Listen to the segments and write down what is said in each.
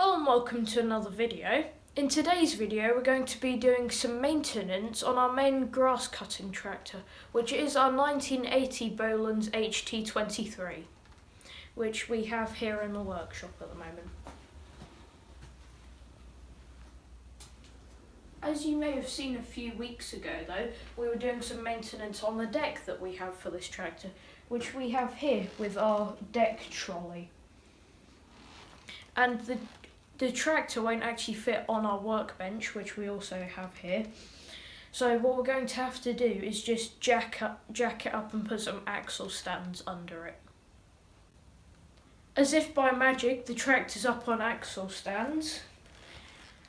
Hello and welcome to another video. In today's video we're going to be doing some maintenance on our main grass cutting tractor, which is our 1980 Bolens HT23, which we have here in the workshop at the moment. As you may have seen a few weeks ago though, we were doing some maintenance on the deck that we have for this tractor, which we have here with our deck trolley. And the tractor won't actually fit on our workbench, which we also have here. So what we're going to have to do is just jack it up and put some axle stands under it. As if by magic, the tractor's up on axle stands.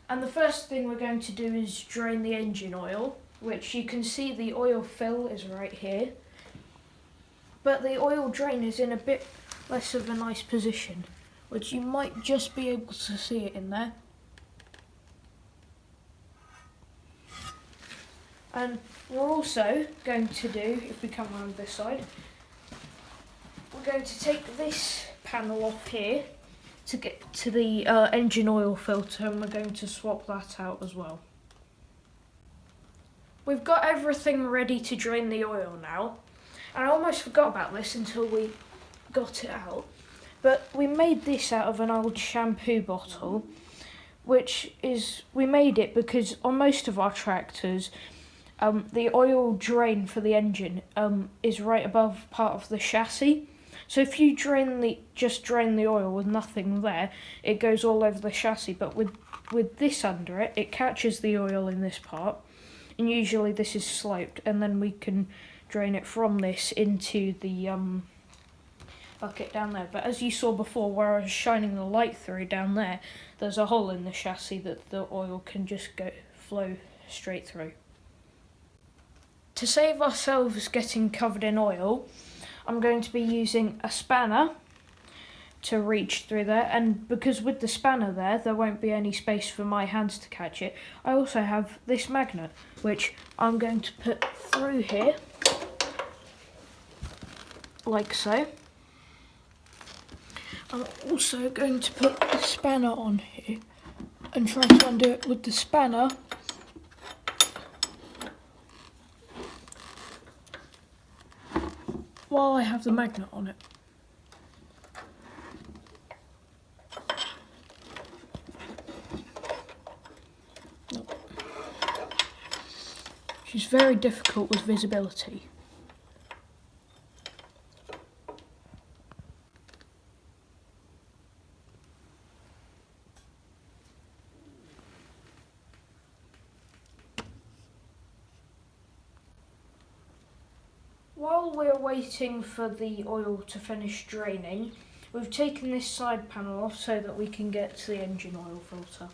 And the first thing we're going to do is drain the engine oil, which you can see the oil fill is right here. But the oil drain is in a bit less of a nice position, which you might just be able to see it in there. And we're also going to do, if we come around this side, we're going to take this panel off here to get to the engine oil filter, and we're going to swap that out as well. We've got everything ready to drain the oil now, and I almost forgot about this until we got it out. But we made this out of an old shampoo bottle, we made it because on most of our tractors, the oil drain for the engine is right above part of the chassis. So if you just drain the oil with nothing there, it goes all over the chassis. But with this under it, it catches the oil in this part, and usually this is sloped, and then we can drain it from this into the bucket down there. But as you saw before, where I was shining the light through down there, there's a hole in the chassis that the oil can just flow straight through. To save ourselves getting covered in oil, I'm going to be using a spanner to reach through there, and because with the spanner there won't be any space for my hands to catch it, I also have this magnet, which I'm going to put through here, like so. I'm also going to put the spanner on here and try to undo it with the spanner. While I have the magnet on it. Nope. She's very difficult with visibility. While we're waiting for the oil to finish draining, we've taken this side panel off so that we can get to the engine oil filter.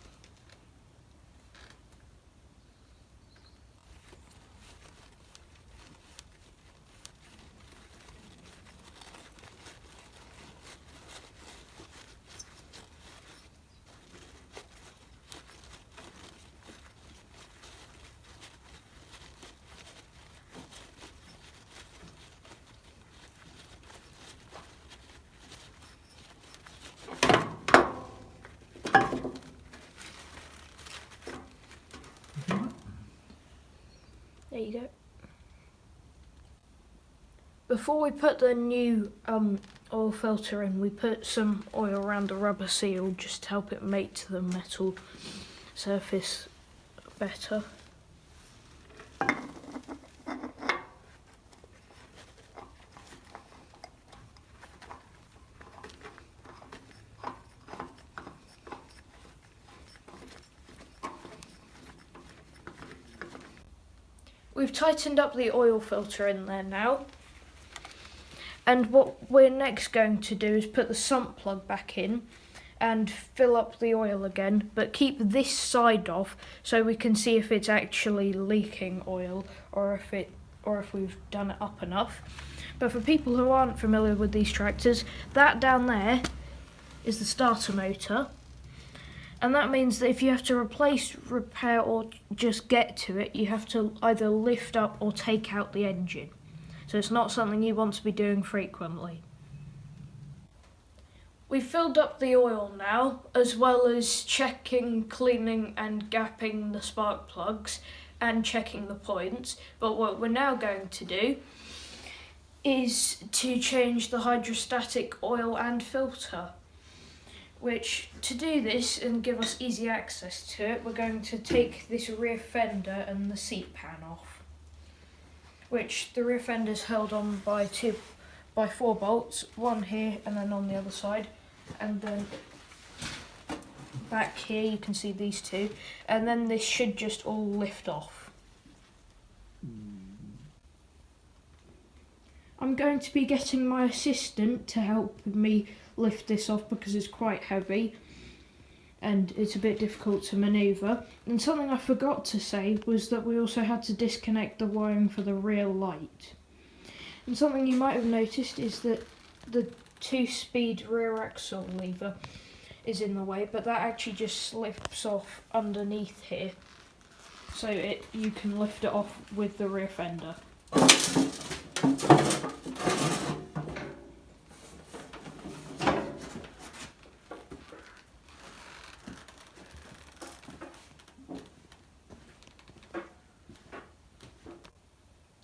There you go. Before we put the new oil filter in, we put some oil around the rubber seal just to help it mate to the metal surface better. We've tightened up the oil filter in there now, and what we're next going to do is put the sump plug back in and fill up the oil again, but keep this side off so we can see if it's actually leaking oil or if we've done it up enough. But for people who aren't familiar with these tractors, that down there is the starter motor. And that means that if you have to replace, repair or just get to it, you have to either lift up or take out the engine. So it's not something you want to be doing frequently. We've filled up the oil now, as well as checking, cleaning and gapping the spark plugs and checking the points. But what we're now going to do is to change the hydrostatic oil and filter. Which, to do this and give us easy access to it, we're going to take this rear fender and the seat pan off. Which the rear fender is held on by 4 bolts, one here and then on the other side, and then back here you can see these 2, and then this should just all lift off. I'm going to be getting my assistant to help me lift this off because it's quite heavy and it's a bit difficult to manoeuvre. And something I forgot to say was that we also had to disconnect the wiring for the rear light. And something you might have noticed is that the 2-speed rear axle lever is in the way, but that actually just slips off underneath here, so you can lift it off with the rear fender.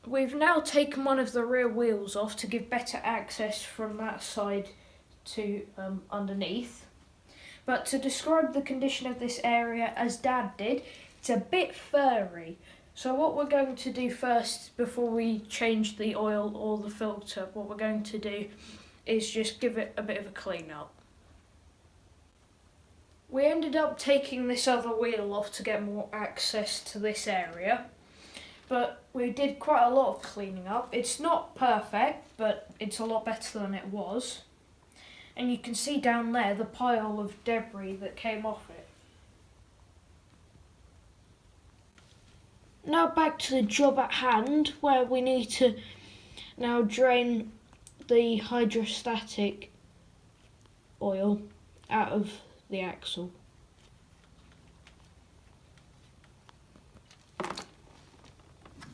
We've now taken one of the rear wheels off to give better access from that side to underneath. But to describe the condition of this area as Dad did, it's a bit furry. So what we're going to do first, before we change the oil or the filter, what we're going to do is just give it a bit of a clean up. We ended up taking this other wheel off to get more access to this area. But we did quite a lot of cleaning up. It's not perfect, but it's a lot better than it was. And you can see down there the pile of debris that came off it. Now back to the job at hand, where we need to now drain the hydrostatic oil out of the axle.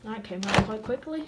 That came out quite quickly.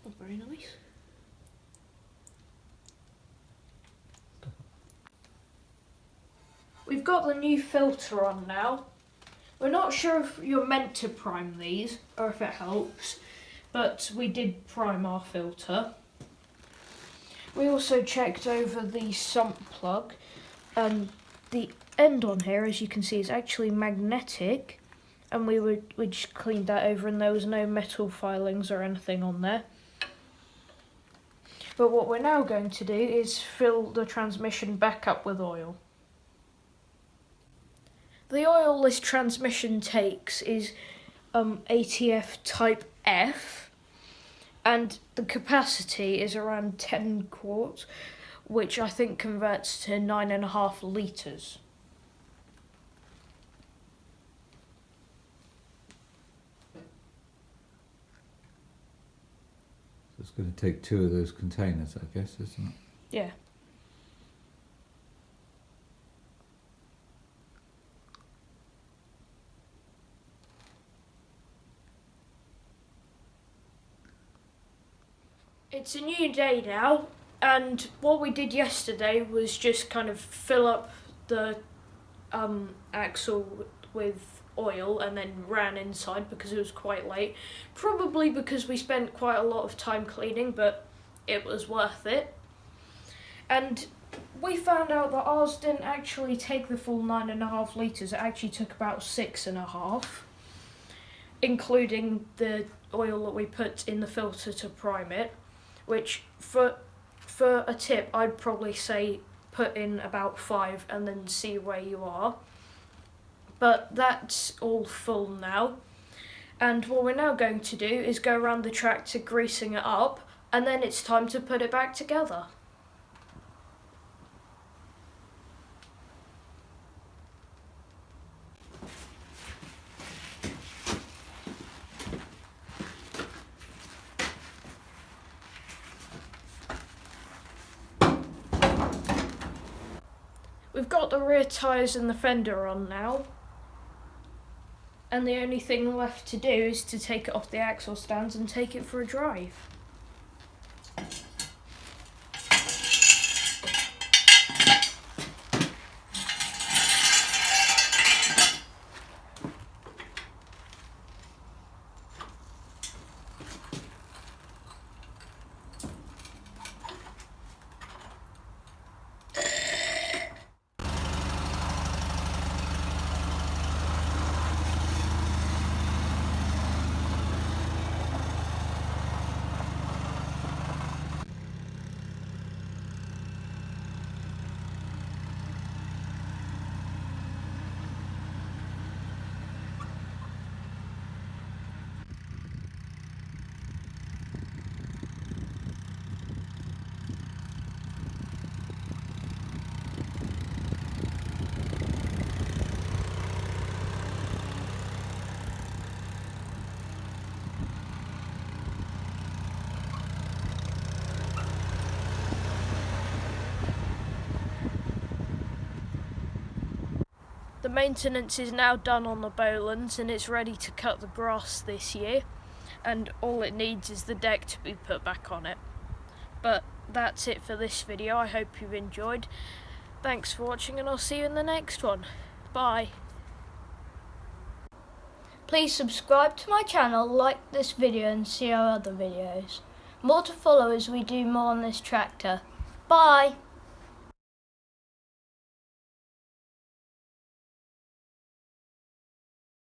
Not very nice. We've got the new filter on now. We're not sure if you're meant to prime these or if it helps, but we did prime our filter. We also checked over the sump plug, and the end on here, as you can see, is actually magnetic. And we just cleaned that over and there was no metal filings or anything on there. But what we're now going to do is fill the transmission back up with oil. The oil this transmission takes is ATF type F, and the capacity is around 10 quarts, which I think converts to 9.5 litres. It's going to take 2 of those containers, I guess, isn't it? Yeah. It's a new day now, and what we did yesterday was just kind of fill up the axle with oil and then ran inside because it was quite late. Probably because we spent quite a lot of time cleaning, but it was worth it. And we found out that ours didn't actually take the full 9.5 litres, it actually took about 6.5, including the oil that we put in the filter to prime it, which for a tip I'd probably say put in about 5 and then see where you are. But that's all full now, and what we're now going to do is go around the tractor greasing it up, and then it's time to put it back together. We've got the rear tyres and the fender on now, and the only thing left to do is to take it off the axle stands and take it for a drive. The maintenance is now done on the Bolens and it's ready to cut the grass this year, and all it needs is the deck to be put back on it. But that's it for this video. I hope you've enjoyed. Thanks for watching, and I'll see you in the next one. Bye. Please subscribe to my channel, like this video and see our other videos. More to follow as we do more on this tractor. Bye!